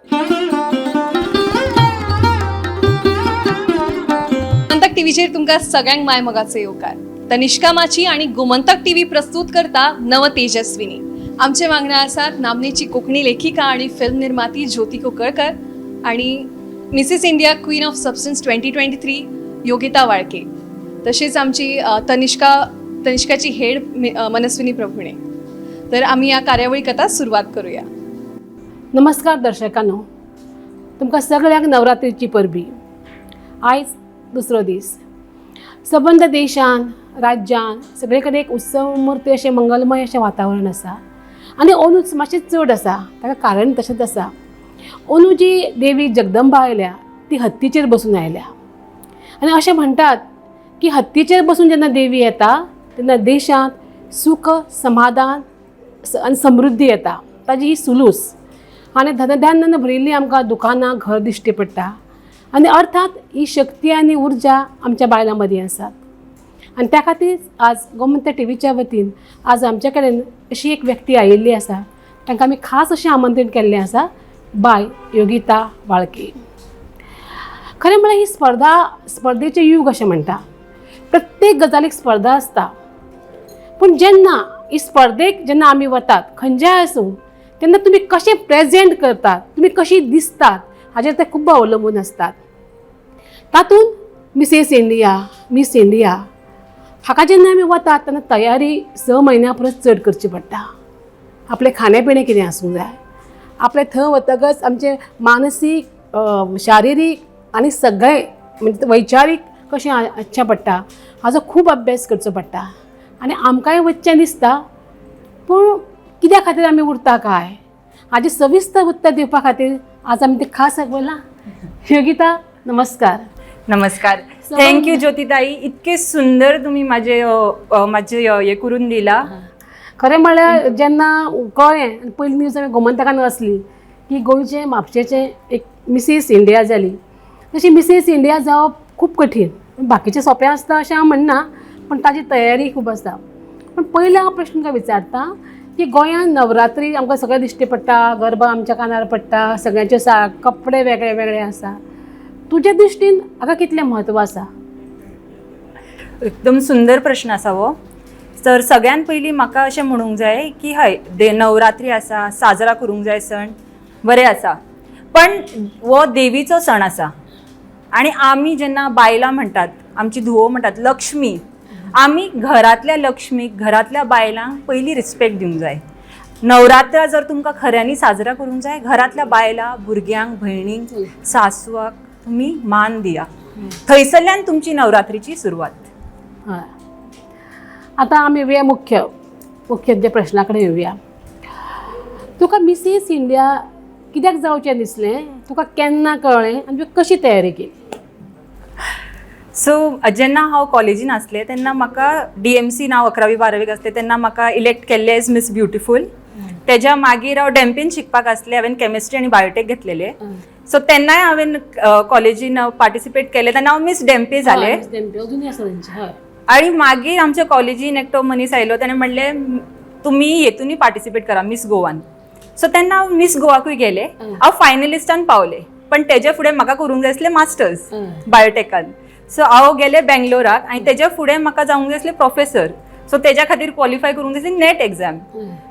गोमंतक टीव्हीचेर तुमकां सगळ्यांक माय मोगाचो येवकार. तनिष्का माची आणि गोमंतक टीव्ही प्रस्तुत करता नव तेजस्विनी. आमचे वांगडा आसात नामनेची कोंकणी लेखिका आणि फिल्म निर्माती ज्योती कुंकळकर आणि Mrs India queen of substance 2023 Yogita Walke. तसेच आमची तनिष्काची हेड मनस्विनी प्रभुणे. तर आम्ही या कार्यावळीक आता सुरुवात करूया. नमस्कार दर्शकांनो, तुमकां सगळ्यांक नवरात्रीची परबी. आयज दुसरो दीस. सबंद देशान राज्यान सगळे कडेन एक उत्सव मुर्ती अशें मंगलमय अशें वातावरण आसा. आनी अंदूच मातशें चड आसा. ताका कारण तशेंच आसा. अंदू जी देवी जगदंबा आयल्या ती हत्तीचेर बसून आयल्या. आनी अशें म्हणटात की हत्तीचेर बसून जेन्ना देवी येता तेन्ना देशांत सुख समाधान आनी समृद्धी येता. ताजी ही सुलूस. आनी धनधान्यान भरिल्लीं आमकां दुकानां घर दिश्टी पडटा. आनी अर्थात ही शक्ती आनी उर्जा आमच्या बायलां मदीं आसात. आनी त्या खातीर आज गोमंतक टीव्हीच्या वतीन आज आमचे कडेन अशी एक व्यक्ती आयिल्ली आसा. तांकां आमी खास अशें आमंत्रण केल्लें आसा, बाय योगिता वाळके. खरें म्हळ्यार ही स्पर्धेचें युग अशें म्हणटा. प्रत्येक गजालीक स्पर्धा आसता. पूण जेन्ना ही स्पर्धेक जेन्ना आमी वतात खंयच्याय आसूं तेन्ना तुमी कशें प्रेजेंट करतात, तुमी कशी दिसतात हाचेर ते खूब अवलंबून आसतात. तातूंत मिसेस इंडिया, मिस इंडिया हाका जेन्ना आमी वतात तेन्ना तयारी 6 म्हयन्यां परस चड करची पडटा. आपलें खाणें पिणें कितें आसूंक जाय. आपलें थंय वतकच आमचें मानसीक शारिरीक आनी सगळें म्हणजे वैचारीक कशें आसचें पडटा हाचो खूब अभ्यास करचो पडटा. आनी आमकांय वचचें दिसता. पूण कित्या खातीर आमी उरता काय हाजें सविस्तर उत्तर दिवपा खातीर आज आमी ते खास बोला. योगिता नमस्कार. नमस्कार. थँक्यू ज्योतिताई. इतके सुंदर तुम्ही माझे हे करून दिला. खरें म्हळ्यार जेन्ना कळ्ळें पयलीं न्यूज आमी गोमंतकान वाचली की गोंयचे म्हापशेचें एक मिसेस इंडिया जाली. तशी मिसेस इंडिया जावप खूब कठीण. बाकीचें सोंपें आसता अशें हांव म्हणना, पण ताजी तयारी खूब आसता. पण पयलो हांव प्रश्न तुमकां विचारता की गोंयांत नवरात्री आमकां सगळें दिश्टी पडटा, गरबा आमच्या कानार पडटा, सगळ्यांचे कपडे वेगळे वेगळे आसा. तुज्या दृश्टीन हाका कितलें म्हत्व आसा? एकदम सुंदर प्रश्न आसा हो. तर सगळ्यात पयलीं म्हाका अशें म्हणूंक जाय की हय नवरात्री आसा, साजरा करूंक जाय सण, बरें आसा. पण हो देवीचो सण आसा. आनी आमी जेन्ना बायलां म्हणटात, आमची धुवो म्हणटात लक्ष्मी, आमी घरांतल्या लक्ष्मीक, घरांतल्या बायलांक पयलीं रिस्पेक्ट दिवंक जाय. नवरात्रा जर तुमकां खऱ्यांनी साजरा करूंक जाय, घरांतल्या बायलां, भुरग्यांक, भयणींक, सासवाक तुम्ही मान दिया. थंयसरल्यान तुमची नवरात्रीची सुरवात. हय. आतां आमी येवया मुख्य जे प्रश्ना कडेन येवया. तुका मिसेस इंडिया कित्याक जावचें दिसलें? तुका केन्ना कळ्ळें आनी तुवें कशी तयारी केली? सो जेन्ना हांव कॉलेजीन आसलें तेन्ना म्हाका DMC नांव 11वी-12वीक आसलें तेन्ना म्हाका इलेक्ट केल्लें एज मिस ब्युटिफूल. तेज्या मागीर हांव डॅम्पीन शिकपाक आसलें. हांवें केमिस्ट्री आनी बायोटेक घेतलेले. सो तेन्नाय हांवें कॉलेजीन पार्टिसिपेट केलें तेन्ना हांव मिस डॅम्पी जालें. आनी मागीर आमच्या कॉलेजीन एकटो मनीस आयलो. ताणें म्हणलें तुमी हेतूनय पार्टिसिपेट करा मिस गोवान. सो तेन्ना हांव मिस गोवाकूय गेलें. हांव फायनलिस्टान पावलें. पण तेजे फुडें म्हाका करूंक जाय आसलें मास्टर्स बायोटेकान. सो हांव गेलें बेंगलोराक आनी तेजे फुडें म्हाका जावंक जाय आसलें प्रोफेसर. सो तेज्या खातीर क्वॉलिफाय करूंक जाय आसली नेट एग्जाम.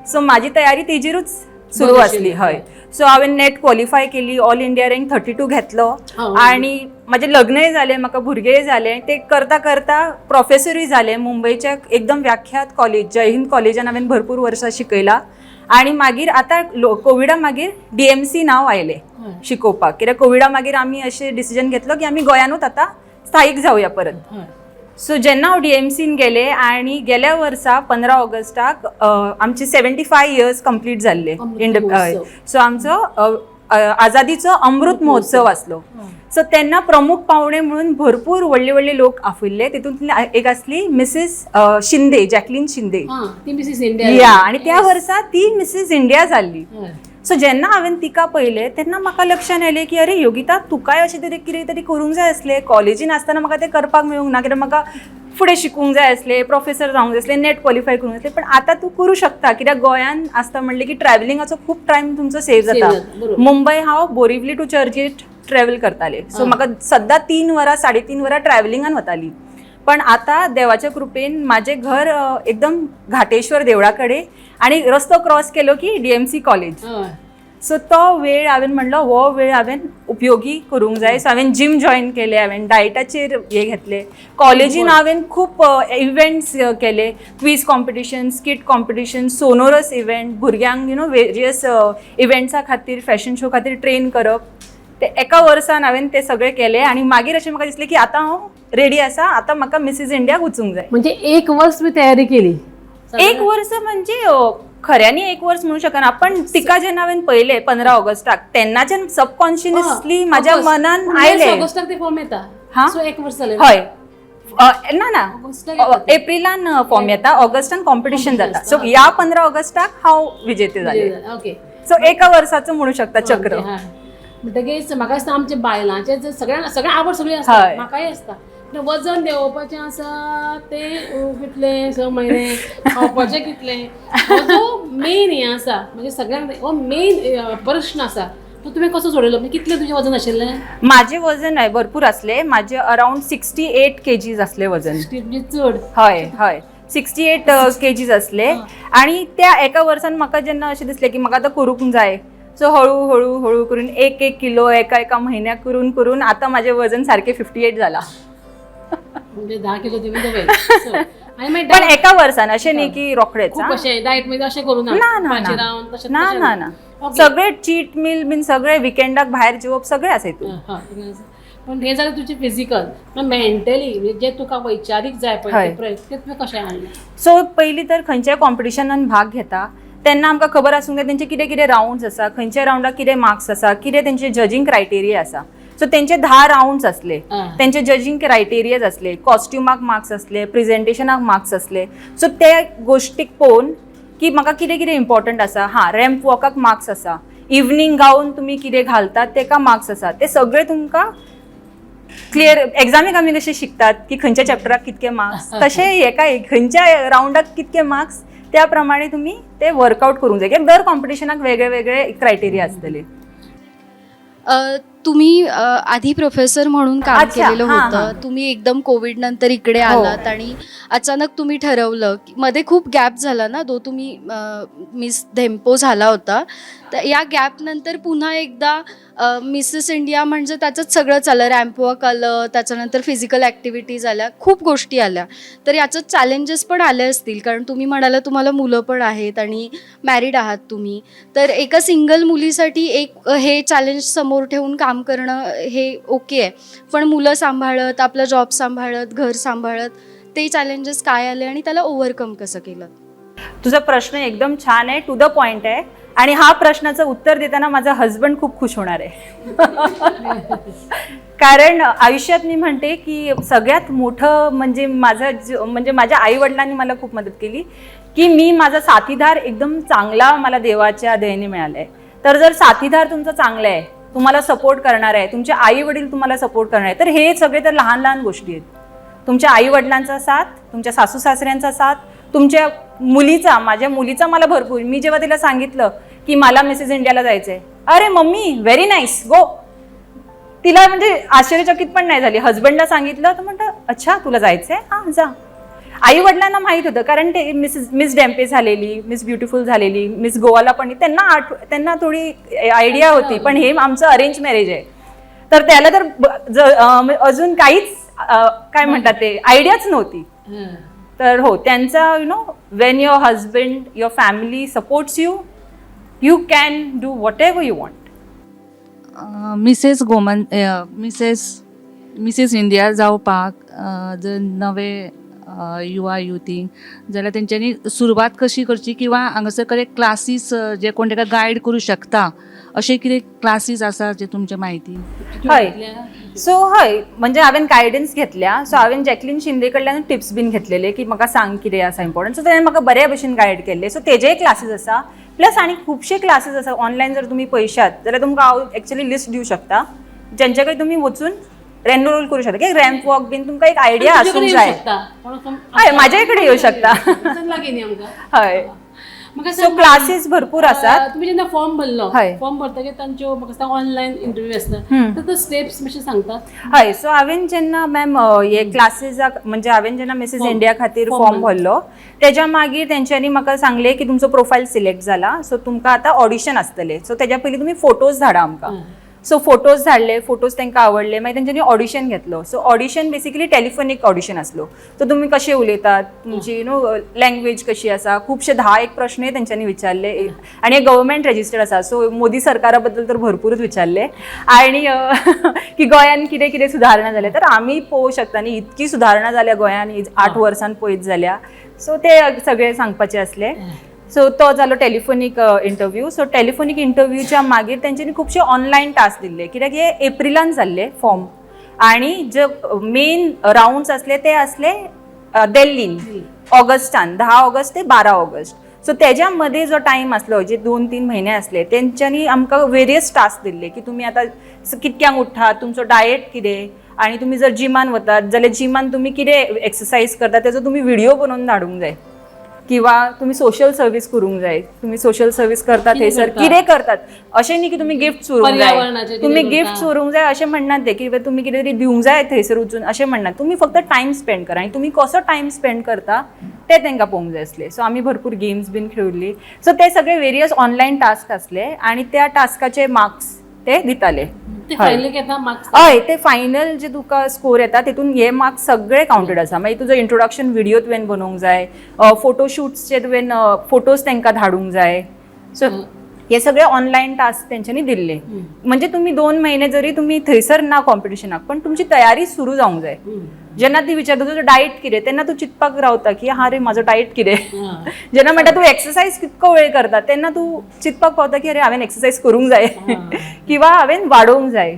सो म्हाजी तयारी तेजेरूच सुरू आसली. हय. सो हांवें नेट क्वॉलिफाय केली. ऑल इंडिया रँक 32 घेतलो. आनी म्हाजें लग्नय जालें, म्हाका भुरगेंय जालें. ते करता करता प्रोफेसरूय जालें. मुंबयच्या एकदम व्याख्यात कॉलेज जय हिंद कॉलेजान हांवें भरपूर वर्सां शिकयलां. आनी मागीर आतां कोविडा मागीर DMC नांव आयलें शिकोवपाक. कित्याक कोविडा मागीर आमी अशें डिसिजन घेतलो की आमी गोंयानूच आतां स्थायीक जावया परत. सो जेन्ना हांव DMCन गेलें आनी गेल्या वर्सा 15 ऑगस्टाक आमचे 75 इयर्स कंप्लीट जाल्ले. सो आमचो आझादीचो अमृत महोत्सव आसलो. सो तेन्ना प्रमुख पावणे म्हणून भरपूर व्हडले व्हडले लोक आफिल्ले. तितूंतली एक आसली मिसेस शिंदे, जॅकलीन शिंदे. या आनी त्या वर्सा ती मिसेस इंडिया जाल्ली. सो जेन्ना हांवें तिका पळयलें तेन्ना म्हाका लक्षांत आयलें की अरे योगिता तुकाय अशें तरी कितें तरी करूंक जाय आसलें. कॉलेजीन आसतना म्हाका तें करपाक मेळूंक ना. कित्याक म्हाका फुडें शिकूंक जाय आसलें, प्रोफेसर जावंक जाय आसलें, नेट क्वॉलिफाय करूंक जाय आसलें, पण आतां तूं करूं शकता. कित्याक गोंयान आसता म्हणलें की ट्रॅव्हलिंगाचो खूब टायम तुमचो सेव Save जाता. जाता, बरोबर. मुंबय हांव बोरिवली टू चर्चगेट ट्रॅव्हल करतालें, सो म्हाका सद्दां 3 वरां 3.5 वरां ट्रॅव्हलिंगान वतालीं. पण आता देवाच्या कृपेन माझे घर एकदम घाटेश्वर देवळा कडेन आणि रस्तो क्रॉस केलो की DMC कॉलेज. सो तो वेळ हांवें म्हणलो हो वेळ हांवें उपयोगी करूंक जाय. सो हांवें जिम जॉईन केलें, हांवें डायटाचेर हे घेतले. कॉलेजीन हांवें खूब इव्हेंट्स केले, quiz competition, skit competition, sonorous event, भुरग्यांक वेरियस इव्हेंट्सा खातीर, फॅशन शो खातीर ट्रेन करप. ते एका वर्सान हांवें ते सगळे केले आणि मागीर अशें म्हाका दिसलें की आतां हांव रेडी आसा, आतां म्हाका मिसीस इंडियाक वचूंक जाय. म्हणजे 1 वर्स मी तयारी केली. 1 वर्स म्हणजे खऱ्यांनी 1 वर्स म्हणू शकना, पण तिका जेन्ना हांवें पळयलें 15 ऑगस्टाक तेन्नाच्यान सबकॉन्शियसली म्हाज्या मनान आयलें. ऑगस्टाक ते फॉर्म येता. हा? सो 1 वर्स जालें. हय ना ऑगस्टाक येता ते. एप्रिलान फॉर्म येता, ऑगस्टान कॉम्पिटिशन जाता. सो ह्या 15 ऑगस्टाक हांव विजेते जालें. ओके. सो एका वर्साचो म्हणू शकता चक्र. म्हणटकीच म्हाका दिसता आमच्या बायलांचे सगळ्यां आवड सगळी हय. आसता, म्हाकाय आसता. वजन देंवोवपाचें आसा ते कितले 6 म्हयने, खावपाचें कितलें, हो जो मेन हें आसा म्हणजे सगळ्यांक हो मेन प्रश्न आसा तो तुवें कसो सोडयलो. म्हणजे कितलें तुजें वजन आशिल्लें? माझे वजन आहे भरपूर असले, माझे अराउंड 68 kgs असले वजन. म्हणजे चड. हय 68 kgs असले. आणि त्या एका वर्सान म्हाका जेन्ना अशें दिसलें की म्हाका आतां करूंक जाय, सो हळू करून 1 किलो एका म्हयन्याक करून करून आतां माझे वजन सारकें 58 जाला. म्हणजे 10 किलो तुमी दवरले. आणि मागीर पण एका वर्सान अशें न्ही की रोखडेच. खूप अशें डायट मध्ये अशें करूं ना. ना भाजी रावन तशें ना सगळे चीट मील बीन सगळे विकेंडाक भायर जेवप सगळे आसा हितून. पण हे जालें तुजें फिजिकल. मेंटली म्हणजे जे तुका वैचारीक जाय पळय ते तुवें कशें हाडलें? सो पयलीं तर खंयच्याय कॉम्पिटिशनान भाग घेता तेन्ना आमकां खबर आसूंक जाय तेंचे कितें कितें राउंड्स आसा, खंयच्या राउंडाक कितें मार्क्स आसा, कितें तेंचे जजींग क्रायटेरिया आसा. सो तेंचे 10 राउंड्स असले, तेंचे जजींग क्रायटेरियाज असले, कॉस्ट्युमाक मार्क्स असले, प्रेझेंटेशनाक मार्क्स असले. सो ते गोश्टीक पळोवन की म्हाका कितें कितें इम्पॉर्टंट आसा. रॅम्प वॉकाक मार्क्स आसा, इवनिंग गावन तुमी कितें घालतात तेका मार्क्स आसा. ते सगळे तुमकां क्लियर. एग्जामीक आमी कशें शिकतात की खंयच्या चॅप्टराक कितके मार्क्स, तशें हेका खंयच्या राउंडाक कितके मार्क्स, त्या प्रमाणे तुम्ही ते वर्कआउट करूंक जाय. कित्याक दर कॉम्पिटिशनाक वेगळे वेगळे क्रायटेरिया आसतले. तुम्ही आधी प्रोफेसर म्हणून काम अच्छा, केलेलं हां, होतं. हां. तुम्ही एकदम कोविड नंतर इकडे आलात आणि अचानक तुम्ही ठरवलं की मध्ये खूप गॅप झाला ना, तो तुम्ही मिस धेम्पो झाला होता. तर या गॅप नंतर पुन्हा एकदा मिसेस इंडिया म्हणजे त्याचंच सगळं चाललं, रॅम्प वॉक आलं, त्याच्यानंतर फिजिकल ॲक्टिव्हिटीज आल्या, खूप गोष्टी आल्या. तर याचं चॅलेंजेस पण आले असतील, कारण तुम्ही म्हणाला तुम्हाला मुलं पण आहेत आणि मॅरिड आहात तुम्ही. तर एका सिंगल मुलीसाठी एक हे चॅलेंज समोर ठेवून काम करणं हे ओके आहे, पण मुलं सांभाळत, आपला जॉब सांभाळत, घर सांभाळत, ते चॅलेंजेस काय आले आणि त्याला ओव्हरकम कसं केलं? तुझा प्रश्न एकदम छान आहे, टू द पॉइंट आहे. आणि हा प्रश्नाचं उत्तर देताना माझा हजबंड खूप खुश होणार आहे. कारण आयुष्यात मी म्हणते की सगळ्यात मोठं म्हणजे माझ्या आई वडिलांनी मला खूप मदत केली की मी माझा साथीदार एकदम चांगला मला देवाच्या दयेने मिळाला आहे. तर जर साथीदार तुमचा चांगला आहे, तुम्हाला सपोर्ट करणार आहे, तुमचे आई वडील तुम्हाला सपोर्ट करणार आहे, तर हे सगळे तर लहान लहान गोष्टी आहेत. तुमच्या आई वडिलांचा साथ, तुमच्या सासू सासऱ्यांचा साथ, तुमच्या मुलीचा, माझ्या मुलीचा मला भरपूर. मी जेव्हा तिला सांगितलं की मला मिसेस इंडियाला जायचंय, अरे मम्मी व्हेरी नाईस गो, तिला म्हणजे आश्चर्यचकित पण नाही झाली. हजबंडला सांगितलं तर म्हणतं अच्छा तुला जायचंय, हां जा. आई वडिलांना माहीत होतं, कारण ते मिस डेम्पे झालेली, मिस ब्युटिफुल झालेली, मिस गोवाला पण त्यांना थोडी आयडिया होती. पण हे आमचं अरेंज मॅरेज आहे, तर त्याला तर अजून काहीच काय म्हणतात ते आयडियाच नव्हती. तर हो, त्यांचा Wien your husband, your family supports you, you can do what ever you want. Mrs India जावपाक जर नवे युवा युथींक जाल्यार तेंच्यांनी सुरवात कशी करची, किंवा हांगासर कडेन क्लासीस जे कोण ताका गायड करूं शकता, अशे कितें क्लासीस आसा जे तुमचे म्हायती? हय, सो हय, म्हणजे हांवें गायडन्स घेतल्या. सो हांवें जॅकलीन शिंदे कडल्यान टिप्स बीन घेतलेले की म्हाका सांग कितें आसा इम्पॉर्टंट. सो ताणें म्हाका बऱ्या भशेन गायड केल्ले. सो तेजेय क्लासीस आसा, प्लस आनी खुबशे क्लासीस आसा ऑनलायन. जर तुमी पळयशात जाल्यार तुमकां हांव एक्चुअली लिस्ट दिवं शकता, जेंचे कडेन तुमी वचून एनरोल करू शकता की रॅम्प वॉक बीन तुमकां एक आयडिया तुमच्याकडे आसूंक येऊ जाय. शकता. कोण असं- हय माझ्या कडेन येऊ शकता. लागीं न्ही आमकां. हय म्हाका सो सांग, क्लासीस भरपूर आसात. तुम्ही जेन्ना फॉर्म भरलो हय. फॉर्म भरतकीर तांच्यो म्हाका सांग ऑनलायन इंटरव्यू आसता तर तो स्टेप्स मातशें सांगतात. हय सो हांवें जेन्ना मॅम हे क्लासीसाक म्हणजे हांवें जेन्ना मिसेस इंडिया खातीर फॉर्म भरलो तेज्या मागीर तेंच्यांनी म्हाका सांगलें की तुमचो प्रोफायल सिलेक्ट जाला सो तुमकां आतां ऑडिशन आसतलें. सो तेज्या पयलीं तुमी फोटोज धाडा आमकां. सो फोटोज धाडले, फोटोज तांकां आवडले, मागीर तेंच्यांनी ऑडिशन घेतलो. सो ऑडिशन बेसिकली टेलिफोनीक ऑडिशन आसलो. सो तुमी कशे उलयतात, तुमची लँग्वेज कशी आसा, खुबशे 10 प्रश्नय तेंच्यांनी विचारले आनी हे गव्हर्मेंट रजिस्टर्ड आसा सो मोदी सरकारा बद्दल तर भरपूरच विचारले आनी की गोंयान कितें कितें सुदारणा जाल्या तर आमी पळोवंक शकता न्ही इतकी सुदारणा जाल्या गोंयान 8 वर्सान पयत जाल्या. सो ते सगळे सांगपाचे आसले. सो तो जालो टेलिफोनीक इंटरव्यू. सो टेलिफोनीक इंटरव्यूच्या मागीर तेंच्यांनी खुबशे ऑनलायन टास्क दिल्ले कित्याक हे एप्रिलान जाल्ले फॉर्म आनी जे मेन राउंड्स आसले ते आसले दिल्लीन ऑगस्टान 10 ऑगस्ट ते 12 ऑगस्ट. सो तेज्या मध्ये जो टायम आसलो जे 2-3 म्हयने आसले तेंच्यांनी आमकां वेरियस टास्क दिल्ले की तुमी आतां कितक्यांक उठ्ठात, तुमचो डायट कितें आनी तुमी जर जिमान वतात जाल्यार जिमान तुमी कितें एक्सरसायज करता तेजो तुमी व्हिडिओ बनोवन धाडूंक जाय किंवा तुम्ही सोशल सर्व्हिस करूंक जाय. तुम्ही सोशल सर्व्हिस करतात थंयसर कितें करतात अशें न्ही की तुमी गिफ्ट चोरूंक जाय, तुम्ही गिफ्ट चोरूंक जाय अशें म्हणनात ते की तुमी कितें तरी दिवंक जाय थंयसर वचून अशें म्हणनात. तुमी फक्त टायम स्पेंड करा आनी तुमी कसो टायम स्पेंड करता ते तांकां पळोवंक जाय आसले. सो आमी भरपूर गेम्स बीन खेळिल्ली. सो ते सगळे वेरियस ऑनलायन टास्क आसले आनी त्या टास्काचे मार्क्स ते दिताले. ते फायनल घेता मार्क्स. हय ते फायनल जे तुका स्कोर येता तितून हे मार्क्स सगळे काउंटेड आसा. मागीर तुजो इंट्रोडक्शन व्हिडिओ तुवें बनोवंक जाय, फोटोशूट्सचे तुवें फोटोज तांकां धाडूंक जाय. सो हे सगळे ऑनलायन टास्क तेंच्यांनी दिल्ले. म्हणजे तुम्ही 2 महिने जरी तुम्ही थंयसर ना कॉम्पिटिशनाक पण तुमची तयारी सुरू जावंक जाय. जेन्ना ती विचारता तुजो डायट कितें तेन्ना तू चिंतपाक रावता की हा रे म्हाजो डायट कितें. जेन्ना म्हणटा तूं एक्सरसायज कितको वेळ करता तेन्ना तूं चिंतपाक पावता की अरे हांवें एक्सरसायज करूंक जाय किंवा हांवें वाडोवंक जाय.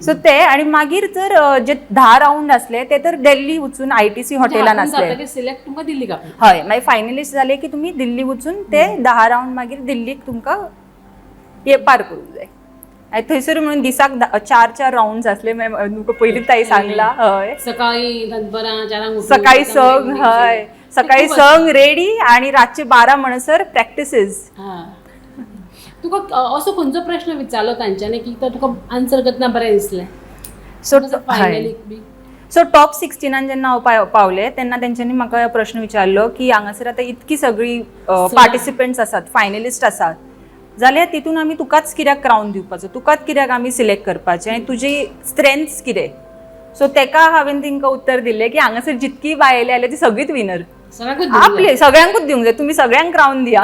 सो ते आनी मागीर जर जे 10 राउंड आसले ते तर दिल्ली वचून ITC हॉटेलान आसले. सिलेक्ट तुमकां दिल्ली का. हय मागीर फायनलिस्ट जाले की तुमी दिल्ली वचून ते 10 राउंड मागीर दिल्लीक तुमकां हे पार करूंक जाय. आनी थंयसर म्हणून दिसाक 4 राउंड्स आसले. तुका पयलींच ताई सांगला. हय सकाळी दनपारां 4 सकाळी संग हय सकाळी संग रेडी आनी रातचे 12 म्हणसर प्रॅक्टिसीस. तुका असो खंयचो प्रश्न विचारलो तांच्यांनी की तो तुका आन्सर करतना बरें दिसलें. सो फायनलीक बी सो टॉप 16 जेन्ना हांव पावले तेन्ना तेंच्यांनी म्हाका प्रश्न विचारलो की हांगासर आतां इतकी सगळी पार्टिसिपंट्स आसात, फायनलिस्ट आसात जाल्यार तितून आमी तुकाच कित्याक क्रावन दिवपाचो, तुकाच कित्याक आमी सिलेक्ट करपाचें आनी तुजी स्ट्रेंथ्स कितें. सो तेका हांवें तांकां उत्तर दिलें की हांगासर जितकी बायले आयल्या ती सगळीच विनर. आपले सगळ्यांकूच दिवंक जाय, तुमी सगळ्यांक क्रावन दिया.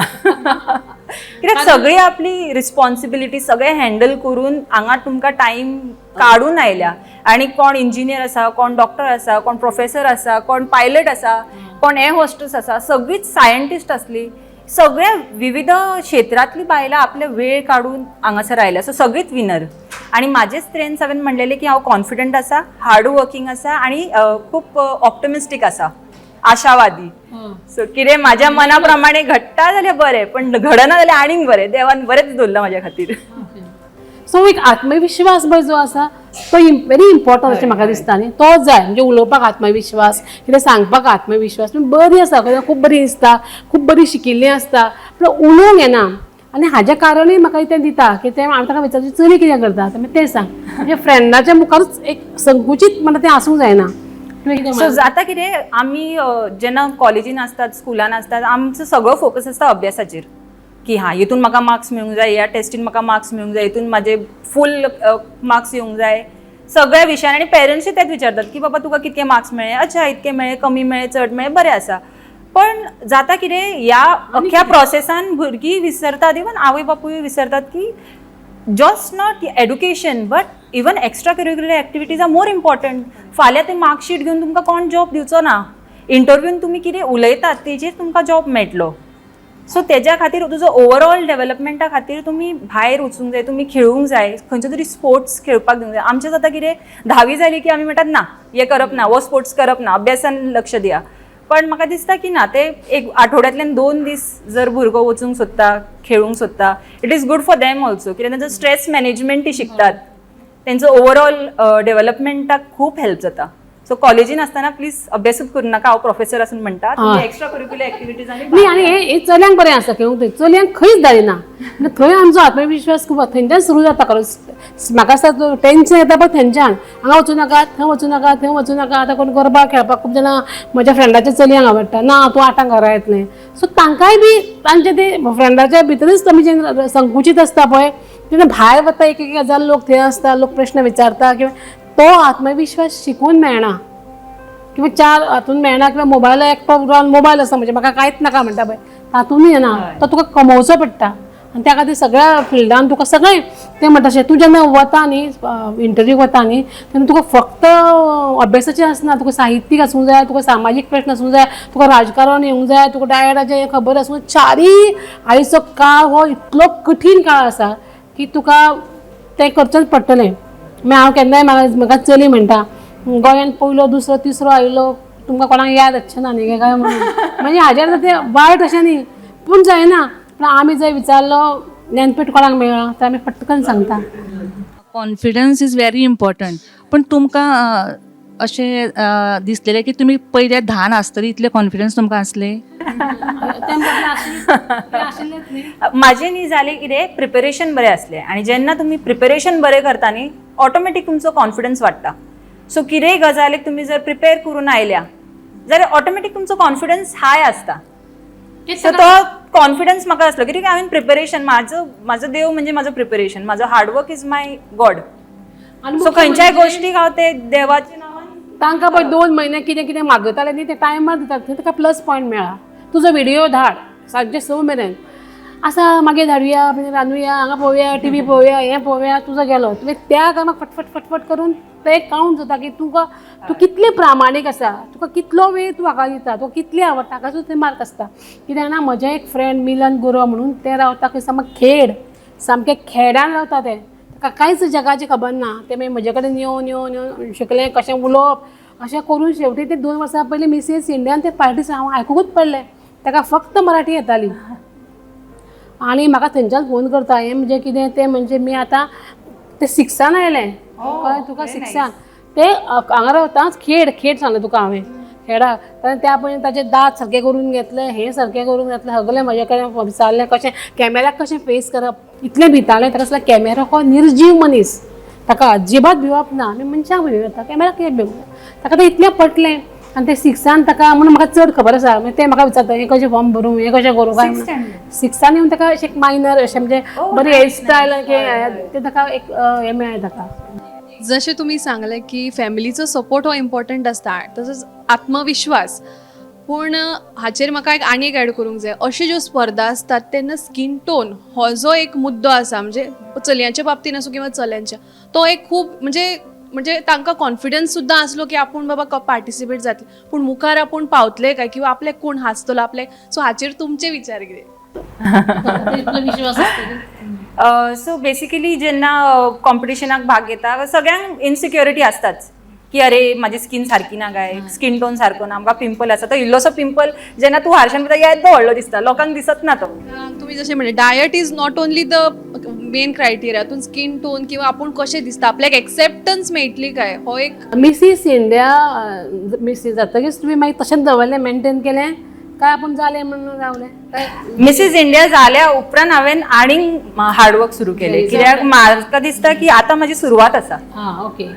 कित्याक सगळी आपली रिस्पॉन्सिबिलिटी सगळे हँडल करून हांगा तुमकां टायम काडून आयल्या. आनी कोण इंजिनियर आसा, कोण डॉक्टर आसा, कोण प्रोफेसर आसा, कोण पायलट आसा, कोण एअर होस्टेस आसा, सगळीच सायंटिस्ट आसली. सगळ्या विविध क्षेत्रांतली बायलां आपले वेळ काडून हांगासर आयल्या. सो सगळीच विनर. आनी म्हाजे स्ट्रेंथ्स हांवें म्हणलेले की हांव कॉन्फिडंट आसा, हार्ड वर्किंग आसा आनी खूब ऑप्टिमिस्टीक आसा, आशावादी. सो कितें म्हाज्या मना प्रमाणे घडटा जाल्यार बरें पण घडना जाल्यार आनीक बरें. देवान बरेंच दवरलां म्हाज्या खातीर. सो एक आत्मविश्वास पळय जो आसा तो व्हेरी इम्पॉर्टंट अशें म्हाका दिसता न्ही. तो जाय म्हणजे उलोवपाक आत्मविश्वास, कितें सांगपाक आत्मविश्वास बरी आसा, खूब बरी दिसता, खूब बरी शिकिल्लीं आसता पूण उलोवंक येना. आनी हाजें कारणूय म्हाका तें दिता की तें हांव ताका विचारता चली कितें करता तें सांग. म्हणजे फ्रेंडाच्या मुखारूच एक संकुचीत म्हणटा तें आसूंक जायना. सो जाता कितें आमी जेन्ना कॉलेजीन आसतात, स्कुलान आसतात आमचो सगळो फोकस आसता अभ्यासाचेर की हां हितून म्हाका मार्क्स मेळूंक जाय, ह्या टेस्टीन म्हाका मार्क्स मेळूंक जाय, हितून म्हाजे फूल मार्क्स येवंक जाय सगळ्या विशयान. आनी पेरंट्सूय तेच विचारतात की बाबा तुका कितके मार्क्स मेळ्ळे, अच्छा इतके मेळ्ळे, कमी मेळ्ळे, चड मेळ्ळे, बरें आसा. पण जाता कितें ह्या अख्ख्या प्रोसेसान भुरगीं विसरतात, इवन आवय बापूय विसरतात की just not education but even extra curricular activities are more important. फाल्यां ते मार्कशीट घेवन तुमकां कोण जॉब दिवचो ना. इंटरव्यून तुमी कितें उलयतात तेजेर तुमकां जॉब मेळटलो. सो तेज्या खातीर तुजो ओवरऑल डेव्हलपमेंटा खातीर तुमी भायर वचूंक जाय, तुमी खेळूंक जाय, खंयचो तरी स्पोर्ट्स खेळपाक दिवंक जाय. आमचें जाता कितें 10वी जाली की आमी म्हणटात ना हे करप ना, हो स्पोर्ट्स करप ना, अभ्यासान लक्ष दिया. पण म्हाका दिसता की ना ते एक आठवड्यांतल्यान 2 दीस जर भुरगो वचूंक सोदता, खेळूंक सोदता, it is good for them also. कित्याक तांचो स्ट्रेस मॅनेजमेंटूय शिकतात तेंचो ओवरऑल डेव्हलपमेंटाक खूप हेल्प जाता. सो कॉलेजीन असताना प्लीज अभ्यासूच करू नाका, हांव प्रोफेसर असून म्हणटा, तुम्ही एक्स्ट्रा करिक्युलर ऍक्टिव्हिटीज न्ही आनी हे चल्यांक बरें आसा खेळूंक थंय, चलयांक खंयच जायना. म्हणजे थंय आमचो आत्मविश्वास खूब थंयच्यान सुरू जाता. खरोच म्हाका आसता टेन्शन येता पळय थंयच्यान, हांगा वचूं नाका, थंय वचूं नाका, थंय वचूं नाका. आतां कोण गरबा खेळपाक खूब जाणां म्हज्या फ्रेंडाच्या चलयांक आवडटा, ना तूं 8 घरा येतलें. सो तांकांय बी तांचे ते फ्रेंडाच्या भितरच आमी जेन्ना संकुचीत आसता पळय, तेन्ना भायर वता एक एक हजार लोक थंय आसता, लोक प्रश्न विचारता, किंवा तो आत्मविश्वास शिकून मेळना किंवा 4 हातून मेळना, किंवा मोबायला एकटो रावन मोबायल आसा म्हणजे म्हाका कांयच नाका म्हणटा पळय, तातूंय येना. तो तुका कमोवचो पडटा आनी त्या खातीर सगळ्या फिल्डान तुका सगळें तें म्हणटा अशें. तूं जेन्ना वता न्ही इंटरव्यूक वता न्ही, तेन्ना तुका फक्त अभ्यासाचें आसना, तुका साहित्यीक आसूंक जाय, तुका सामाजीक प्रश्न आसूंक जाय, तुका राजकारण येवंक जाय, तुका डायटाचें खबर आसूंक जाय. चारी आयचो काळ हो इतलो कठीण काळ आसा की तुका तें करचेंच पडटलें. मागीर हांव केन्नाय म्हाका चली म्हणटा, गोंयान पयलो दुसरो तिसरो आयलो, तुमकां कोणाक याद आसचें ना न्ही काय म्हणून. म्हणजे हाजेर तें वायट अशें न्ही, पूण जायना. पूण आमी जर विचारलो ज्ञानपीठ कोणाक मेळ्ळा तर आमी पटकन सांगता. Confidence is very important. पण तुमकां अशें दिसलेलें की तुमी पयल्या धान आसतली इतले कॉन्फिडन्स तुमकां आसले? माझे न्ही जालें कितें, प्रिपरेशन बरें आसलें, आनी जेन्ना तुमी प्रिपरेशन बरें करता न्ही, ऑटोमॅटीक तुमचो कॉन्फिडन्स वाडटा. सो कितेंय गजालीक तुमी जर प्रिपेर करून आयल्या जाल्यार ऑटोमॅटीक तुमचो कॉन्फिडन्स हाय आसता. सो तो कॉन्फिडन्स म्हाका आसलो कित्याक हांवें प्रिपरेशन, म्हाजो देव म्हणजे म्हाजो प्रिपरेशन, म्हाजो hard work is my God. So खंयच्याय गोश्टीक हांव ते देवाच्या नांवान तांकां पळय 2 म्हयने कितें कितें मागयताले न्ही ते टायमार दितात, थंय ताका प्लस पॉयंट मेळ्ळा. तुजो व्हिडिओ धाड सांजे 6 मेरेन आसा, मागीर धाडुया, मागीर रांदुया, हांगा पळोवया, टीव्ही पळोवया, हें पळोवया, तुजो गेलो. तुवें त्या कामाक फटफट फटफट करून ते कावंट जाता की तूं कितलें प्रामाणीक आसा, तुका कितलो वेळ तूं हाका दिता, तुका कितलें आवडटा, हाकाच थंय मार्क आसता. कित्याक ना, म्हजें एक फ्रेंड मिलन गुरव म्हणून ते रावता खंय सामकें खेड, सामकें खेड्यान रावता ते, ताका कांयच जगाची खबर ना. ते मागीर म्हजे कडेन येवन शिकलें कशें उलोवप अशें करून शेवटी ते 2 वर्सां पयलीं मिसीस इंडियान ते पार्टीस हांव आयकूंकूच पडलें. ताका फक्त मराठी येताली आनी म्हाका थंयच्यान फोन करता. हें म्हणजे कितें, तें म्हणजे मी आतां ते 6 आयलें कळ्ळें तुका, 6 ते हांगा रावताच खेड सांगलें तुका हांवें, खेडा. त्या पयलीं ताचे दात सारके करून घेतले, हें सारकें करून घेतलें, सगळें म्हजे कडेन विचारलें कशें कॅमेराक कशें फेस करप. इतलें भितालें ताका असलो कॅमेरा हो निर्जीव मनीस, ताका अजिबात भिवप ना. आमी मनशाक भिवप येता, कॅमेराक कितें भिवप. ताका तें इतलें पटलें आनी ते 6 ताका म्हणून म्हाका चड खबर आसा. मागीर ते म्हाका विचारता हें कशें फॉर्म भरूं, हें कशें करूं काय म्हणून. 6 येवन ताका अशें मायनर अशें म्हणजे बरी हेअरस्टायल ते ताका एक हें मेळ्ळें ताका. जसे तुम्ही सांगले की फॅमिलीचो सपोर्ट हो इम्पॉर्टंट आसता, तसोच आत्मविश्वास. पूण हाचेर म्हाका आनी एक ऍड करूंक जाय. अश्यो ज्यो स्पर्धा आसतात तेन्ना स्कीन टोन हो जो एक मुद्दो आसा, म्हणजे चलयांच्या बाबतीन आसूं किंवा चल्यांच्या, तो एक खूब म्हणजे तांकां कॉन्फिडन्स सुद्दां आसलो की आपूण बाबा पार्टिसिपेट जातले, पूण मुखार आपूण पावतले काय किंवा आपल्याक कोण हांसतलो आपल्याक. सो हाचेर तुमचे विचार कितें? सो बेसिकली जेन्ना कॉम्पिटिशनाक भाग घेता सगळ्यांक इनसिक्युरिटी आसताच की अरे म्हाजी स्कीन सारकी ना काय, स्कीन टोन सारको ना, आमकां पिंपल आसा. तो इल्लोसो पिंपल जेन्ना तूं हारशान पळयता येदो व्हडलो दिसता, लोकांक दिसत ना तो. तुम्ही जशें म्हणले diet is not only the main criteria, तून स्कीन टोन किंवा आपूण कशें दिसता आपल्याक एक्सेप्टन्स मेळटली काय, हो एक. मिसीस इंडिया मिसीस जातकीच तुमी मागीर तशेंच दवरलें, मेंटेन केलें काय आपूण जालें म्हणून रावलें काय? मिसीस इंडिया जाल्या उपरांत हांवें आनीक हार्डवर्क सुरू केलें, कित्याक म्हाका दिसता की आतां म्हाजी सुरवात आसा. ओके.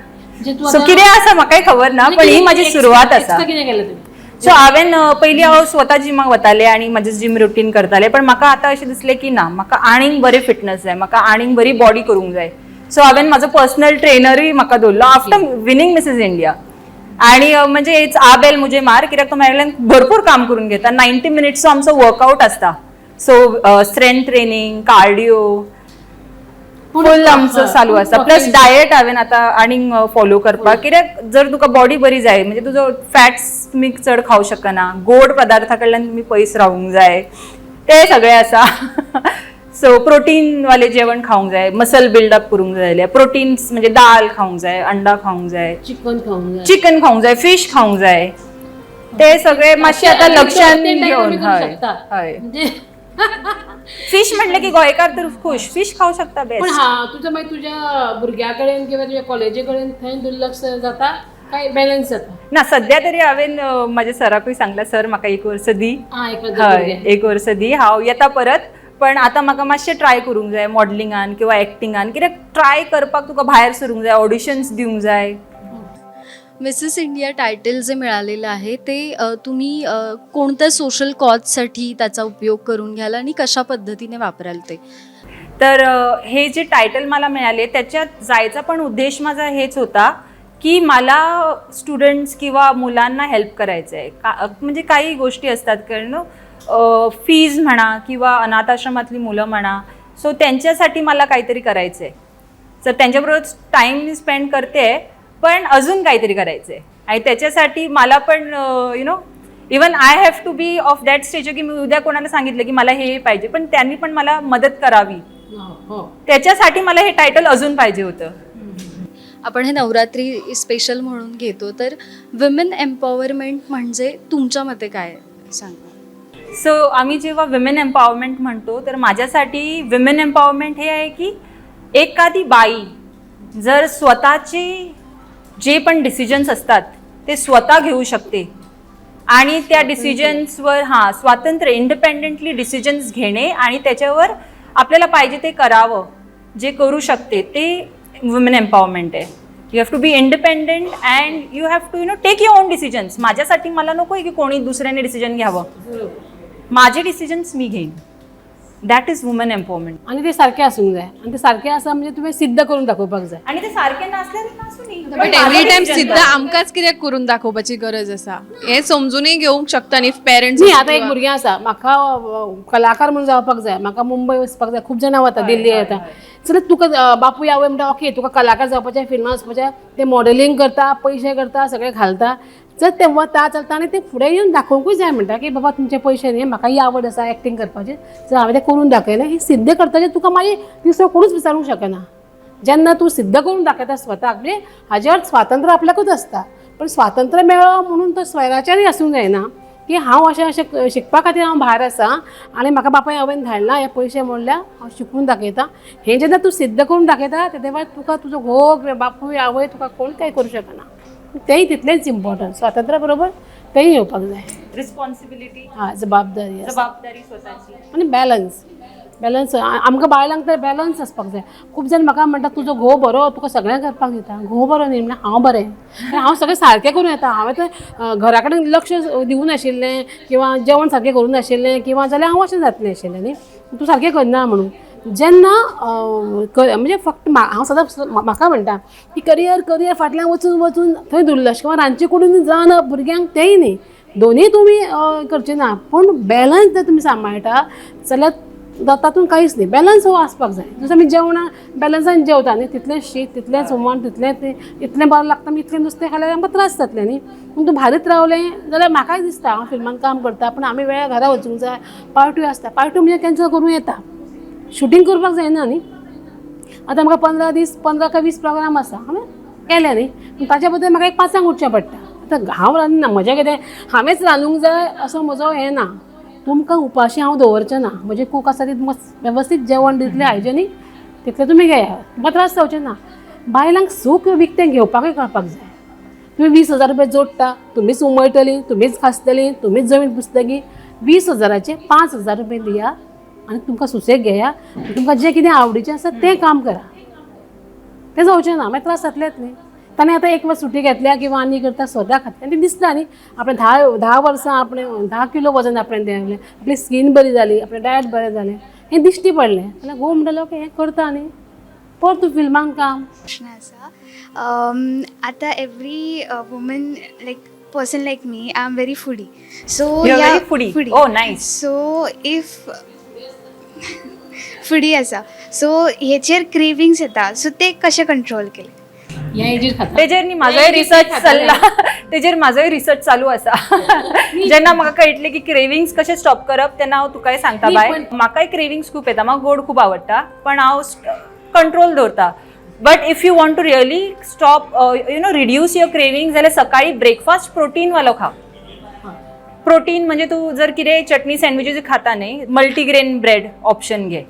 सो कितें आसा म्हाकाय खबर ना, पण ही म्हाजी सुरवात आसा. कितें केलें तुमी? सो हांवें पयलीं हांव स्वता जिमाक वतालें आनी म्हाजें जिम रुटीन करतालें, पण म्हाका आतां अशें दिसलें की ना, म्हाका आनीक बरें फिटनस जाय, म्हाका आनीक बरी बॉडी करूंक जाय. सो हांवें म्हाजो पर्सनल ट्रेनरूय म्हाका दवरलो आफ्टर विनींग मिसीस इंडिया. आणि म्हणजे इट्स आ बेल मुझे मार, कित्याक तो म्हागेल्यान भरपूर काम करून घेता. 90 मिनिट्सचो आमचो वर्कआउट आसता. सो स्ट्रेंथ ट्रेनिंग, कार्डिओ फुल आमचो चालू आसा. प्लस डायट हांवें आतां आनीक फॉलो करपाक, कित्याक जर तुका बॉडी बरी जाय म्हणजे तुजो फॅट्स तुमी चड खावंक शकना, गोड पदार्था कडल्यान तुमी पयस रावूंक जाय, ते सगळें आसा. सो प्रोटीन वाले जेवण खावंक जाय, मसल बिल्डअप करूंक जाय जाल्यार प्रोटीन्स म्हणजे दाल खावंक जाय, अंडा खावंक जाय, चिकन खावंक जाय, फिश खावंक जाय. ते सगळे मातशें आतां लक्षांत घेवन. हय हय. फिश म्हटलं की गोंयकार तर खुश, फिश खाऊ शकता पण बेस्ट. तुझं मागीर तुझ्या भुरग्या कडेन किंवा तुझ्या कॉलेजी कडेन थंय दुर्लक्ष जाता काय बॅलन्स जाता? ना सध्या तरी हांवें म्हाज्या सराकूय सांगला, सर म्हाका 1 वर्स दी. एक हय 1 वर्स दी, हांव येता परत. पण आतां म्हाका मातशें ट्राय करूंक जाय मॉडलिंगान किंवा एक्टिंगान, कित्याक ट्राय करपाक तुका भायर सरूंक जाय, ऑडिशन्स दिवंक जाय. मिसेस इंडिया टायटल जे मिळालेलं आहे ते तुम्ही कोणत्या सोशल कॉजसाठी त्याचा उपयोग करून घ्याल आणि कशा पद्धतीने वापराल ते? तर हे जे टायटल मला मिळाले त्याच्यात जायचा पण उद्देश माझा हेच होता की मला स्टुडंट्स किंवा मुलांना हेल्प करायचं आहे. म्हणजे काही गोष्टी असतात कारण फीज म्हणा किंवा अनाथ आश्रमातली मुलं म्हणा, सो त्यांच्यासाठी मला काहीतरी करायचं आहे. तर त्यांच्याबरोबर टाईम स्पेंड करते, पण अजून काहीतरी करायचं आहे. आणि त्याच्यासाठी मला पण even I have to be of that stage की मी उद्या कोणाला सांगितलं की मला हे पाहिजे, पण त्यांनी पण मला मदत करावी, त्याच्यासाठी मला हे टायटल अजून पाहिजे होतं. आपण हे नवरात्री स्पेशल म्हणून घेतो, तर विमेन एम्पॉवरमेंट म्हणजे तुमच्या मते काय सांगा? सो आम्ही जेव्हा विमेन एम्पॉवरमेंट म्हणतो तर माझ्यासाठी विमेन एम्पॉवरमेंट हे आहे की एखादी बाई जर स्वतःचे जे पण डिसिजन्स असतात ते स्वतः घेऊ शकते आणि त्या डिसिजन्सवर स्वातंत्र्य इंडिपेंडेंटली डिसिजन्स घेणे आणि त्याच्यावर आपल्याला पाहिजे ते करावं जे करू शकते, ते वुमेन एम्पॉवरमेंट आहे. You have to be independent and you have to take your own decisions. माझ्यासाठी मला नको आहे की कोणी दुसऱ्याने डिसिजन घ्यावं, माझे डिसिजन्स मी घेईन. That is women empowerment. आणि ते सारखे असूंक जाय, आणि ते सारखे आसा म्हणजे तुम्ही सिद्ध करून दाखोवपाक जाय. आणि ते सारखे नसल्यार नासू न्ही, बट एवरी टाइम सिद्ध आमकांच कित्याक करून दाखोवपाची गरज आसा हे समजूनय घेवंक शकता न्ही पेरेंट्स. न्ही आतां एक भुरगें आसा, म्हाका कलाकार म्हणून जावपाक जाय, म्हाका मुंबय वचपाक जाय, खूब जाणां वता, दिल्ली येता. चल तुका बापूय आवय म्हणटा ओके तुका कलाकार जावपाचें, फिल्मां वचपाचें, ते मॉडेलिंग करता, पयशे करता, सगळें घालता. जर ते वता चलता आनी ते फुडें येवन दाखोवंकूय जाय म्हणटा की बाबा तुमचे पयशे न्ही, म्हाका ही आवड आसा एक्टींग करपाची, जर हांवें तें करून दाखयलें, ही सिद्ध करताचें तुका मागीर दुसरो कोणूच विचारूंक शकना. जेन्ना तूं सिद्ध करून दाखयता स्वताक, म्हणजे हाजेर स्वातंत्र्य आपल्याकूच आसता, पण स्वातंत्र्य मेळ्ळो म्हणून तो स्वैराचारी आसूंक जायना की हांव अशें शिकपा खातीर हांव भायर आसा आनी म्हाका बापाय हांवें धाडला, हे पयशे मोडल्या, हांव शिकून दाखयता. हें जेन्ना तूं सिद्ध करून दाखयता तेदे भायर तुका तुजो घोव बापूय आवय तुका कोण कांय करूं शकना. तेंय तितलेंच इम्पॉर्टंट. स्वातंत्र्या बरोबर तेंय येवपाक जाय. रिस्पॉन्सिबिलिटी, जबाबदारी स्वतःची. आनी बॅलन्स आमकां बायलांक तर बॅलन्स आसपाक जाय. खूब जाण म्हाका म्हणटा तुजो घोव बरो, तुका सगळें करपाक दिता. घोव बरो न्ही म्हणल्यार हांव बरें, हांव सगळें सारकें करून येता. हांवें तर घरा कडेन लक्ष दिवूं नाशिल्लें किंवा जेवण सारकें करूं नाशिल्लें किंवा जाल्यार हांव अशें जातलें आशिल्लें न्ही, तूं सारकें करना म्हणून. जेन्ना म्हणजे फक्त हांव सदां म्हाका म्हणटा की करियर फाटल्यान वचून थंय दुर्लक्ष किंवा रांदची कुडीन जावन भुरग्यांक तेंय न्ही, दोनीय तुमी करचें ना, पूण बॅलन्स जर तुमी सांबाळटा जाल्यार तातूंत कांयच न्ही. बॅलन्स हो आसपाक जाय. जसो आमी जेवणां बॅलन्सान जेवता न्ही, तितलें शीत, तितलेंच हुमण, इतलें बरें लागता, आमी इतलें नुस्तें खाल्यार आमकां त्रास जातले न्ही. पूण तूं भारीत रावलें जाल्यार म्हाकाय दिसता हांव फिल्मान काम करता, पूण आमी वेळार घरा वचूंक जाय. पार्ट्यो आसता, पार्ट्यो म्हणजे कॅन्सल करूं येता, शुटींग करपाक जायना न्ही. आतां म्हाका 15 काय 20 प्रोग्राम आसा, हांवें केले न्ही, पूण ताचे बद्दल म्हाका एक 5 उठचें पडटा. आतां हांव रांदना, म्हजें कितें हांवेंच रांदूंक जाय असो म्हजो हें ना. तुमकां उपाशी हांव दवरचें ना. म्हणजे कूक आसा ती तुमकां वेवस्थीत जेवण दितलें, हायजेनीक, तितलें तुमी घेया, तुमकां त्रास जावचें ना. बायलांक सूख विकतें घेवपाकूय कळपाक जाय. तुमी 20,000 रुपया जोडटा, तुमीच उमळटलीं, तुमीच खासतलीं, तुमीच जमीन पुसतलीं. 20,000चे 5,000 रुपया दिया आनी तुमकां सुसेग घेया. तुमकां जें कितें आवडीचें आसा तें काम करा. तें जावचें ना, मागीर त्रास जातलेच न्ही. ताणें आतां एक वर्स सुटी घेतल्या किंवा आनी करता स्वता खातीर, आनी दिसता न्ही आपणें 10 वर्सां आपणें 10 किलो वजन आपणें देंवलें, आपली स्कीन बरी जाली, आपलें डायट बरें जालें, हें दिश्टी पडलें जाल्यार घोव म्हणटलो ओके हें करता न्ही, पर तूं फिल्मांक काम. प्रश्न आसा आतां every woman like person like me I am very foodie. So foodie. Oh nice. So if foodie आसा सो हेचेर क्रेविंग्स येता, सो ते कशें कंट्रोल केले? ह्या एजीर खाता तेजेर न्ही म्हाजोय रिसर्च चल्ला, तेजेर म्हाजोय रिसर्च चालू आसा. जेन्ना म्हाका कळटलें की क्रेविंग्स कशें स्टॉप करप तेन्ना हांव तुकाय सांगता बाय. म्हाकाय क्रेविंग्स खूब येता, म्हाका गोड खूब आवडटा, पण हांव कंट्रोल दवरता. But if you want to really stop reduce your cravings जाल्यार सकाळी ब्रेकफास्ट प्रोटीनवालो खा. प्रोटीन म्हणजे तू जर कितें चटणी सँडविचीस खाता न्ही मल्टीग्रेन ब्रेड ऑप्शन घे.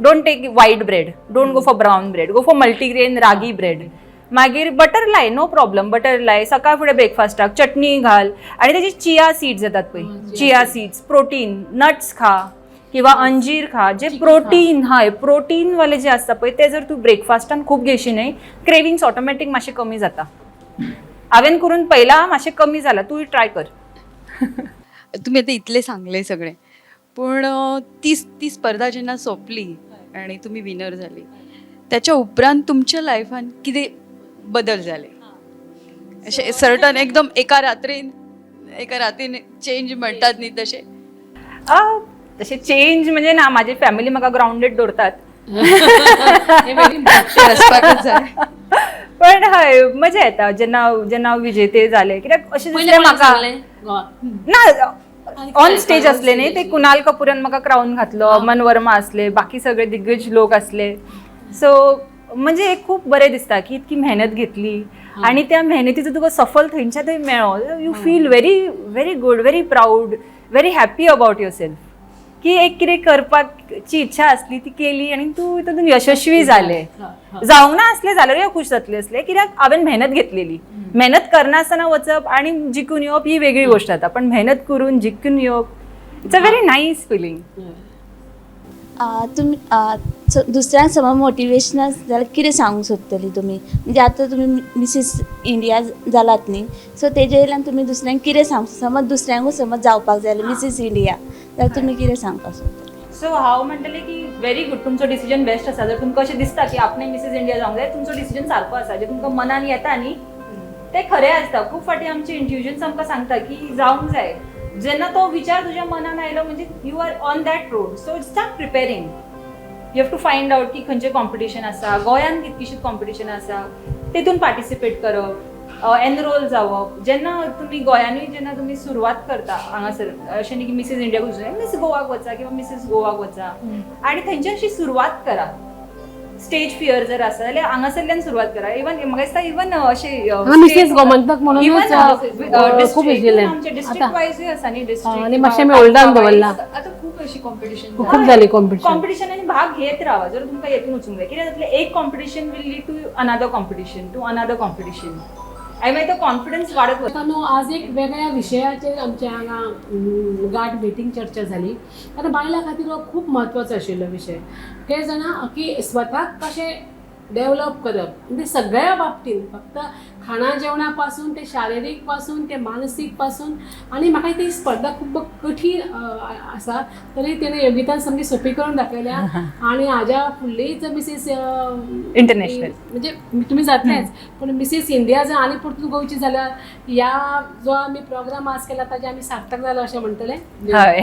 Don't take white bread, don't go for brown bread, go for multigrain ragi bread. मागीर बटर लाय, नो प्रॉब्लम, बटर लाय. सकाळ फुडें ब्रेकफास्टाक चटणी घाल आनी तेजी चिया सीड्स येतात पळय, चिया सीड्स, प्रोटीन, नट्स खा किंवा अंजीर खा, जे प्रोटीन हय प्रोटीन वाले जे आसता पळय ते जर तूं ब्रेकफास्टान खूब घेशी न्हय क्रेविंग्स ऑटोमॅटीक मातशे कमी जाता. हांवें करून पळयलां मातशें कमी जाला, तूं ट्राय कर. तुम्ही आता इतले सांगले सगळे पण ती स्पर्धा जेन्ना सोंपली आणि तुम्ही विनर झाले त्याच्या उपरांत तुमच्या लायफान कितें बदल जाले अशें सर्टन एकदम एका रातीन चेंज म्हणटात न्ही तशें? तशें चेंज म्हणजे ना, माझी फॅमिली म्हाका ग्राउंडेड दवरतात. आसपाकच जाय. पण हय मजा येता जेन्ना जेन्ना विजेते जाले, कित्याक अशें दिसलें म्हाका ना ऑन स्टेज असले न्ही ते कुणाल कपुरान म्हाका क्राऊन घातलो, मन वर्मा असले, बाकी सगळे दिग्गज लोक असले. सो म्हणजे एक खूप बरें दिसता की इतकी मेहनत घेतली आणि त्या मेहनतीचो तुका सफल थंयच्या थंय मेळ्ळो. You feel very very good, very proud, very happy about your self की एक कितें करपाची इच्छा असली ती केली आणि तूं तातूंत यशस्वी जाले. जावंक ना असले जाल्यारूय खूश जातले असले, कित्याक हांवें मेहनत घेतलेली. मेहनत करनासतना वचप आणि जिखून येवप ही वेगळी गोष्ट जाता, पण मेहनत करून जिखून येवप it's a very nice feeling. तुमी दुसऱ्यांक समज मोटिवेशनल जाल्यार कितें सांगूंक सोदतली तुमी? म्हणजे आतां तुमी मिसीस इंडिया जालात न्ही, सो तेजे वयल्यान तुमी दुसऱ्यांक कितें सांग, समज दुसऱ्यांकूय समज जावपाक जाय जाल्यार मिसीस इंडिया, जाल्यार तुमी कितें सांगपाक सोदतली? सो हांव म्हणटलें की व्हेरी गुड, तुमचो डिसिजन बेस्ट आसा. जर तुमकां अशें दिसता की आपणें मिसीस इंडिया जावंक जाय, तुमचो डिसिजन सारको आसा. जे तुमकां मनान येता न्ही ते खरें आसता. खूब फावटी आमचे इंट्युजन्स आमकां सांगता की जावंक जाय. जेन्ना तो विचार तुज्या मनान आयलो म्हणजे you are on that road. So start preparing. You have to find out की खंयचें कॉम्पिटिशन आसा, गोंयान कितकीशीं कॉम्पिटिशन आसा, तेतून पार्टिसिपेट करप, एनरोल जावप. जेन्ना तुमी गोंयानूय जेन्ना तुमी सुरवात करता हांगासर, अशें न्ही की मिसीस इंडियाक वचून मिस गोवाक वचा किंवा मिसीस गोवाक वचा, आनी थंयच्यान अशी सुरवात करा. स्टेज फियर जर आसा जाल्यार हांगासरल्यान सुरवात करा. इवन म्हाका दिसता इवन अशें मिसेस गोमंतक म्हणूनच खूप इजिलें डिस्ट्रिक्ट वायजूय आसा न्ही, आणि मातशें मी होल्डान दवरला. आता खूप अशी कॉम्पिटिशन खूप झाली कॉम्पिटिशन. कॉम्पिटिशनांनी भाग घेत राहा जर तुमकां येतून वचूंक जाय. कित्याक जातलें एक competition will lead to another competition to another competition आनी मागीर तो कॉन्फिडन्स वाडत वता. आज एक वेगळ्या विशयाचेर आमच्या हांगा गाठ भेटींग चर्चा जाली. कारण बायलां खातीर हो खूब म्हत्वाचो आशिल्लो विशय. कांय जाणां की स्वताक कशें डेवलप करप म्हणजे सगळ्या बाबतींत, फक्त खाणा जेवणा पासून ते शारिरीक पासून ते मानसीक पासून. आणि म्हाका ती स्पर्धा खूब कठीण आसा, तरी तेणें योगितान सामकी सोंपी करून दाखयल्या. आणि हाज्या फुडलीच मिसीस इंटरनॅशनल म्हणजे तुमी जातलेच, पण मिसीस इंडिया जर आनी परतून गोंयची जाल्यार ह्या जो आमी प्रोग्राम आज केला ताजे आमी सार्थक जालो अशें म्हणटले. हय.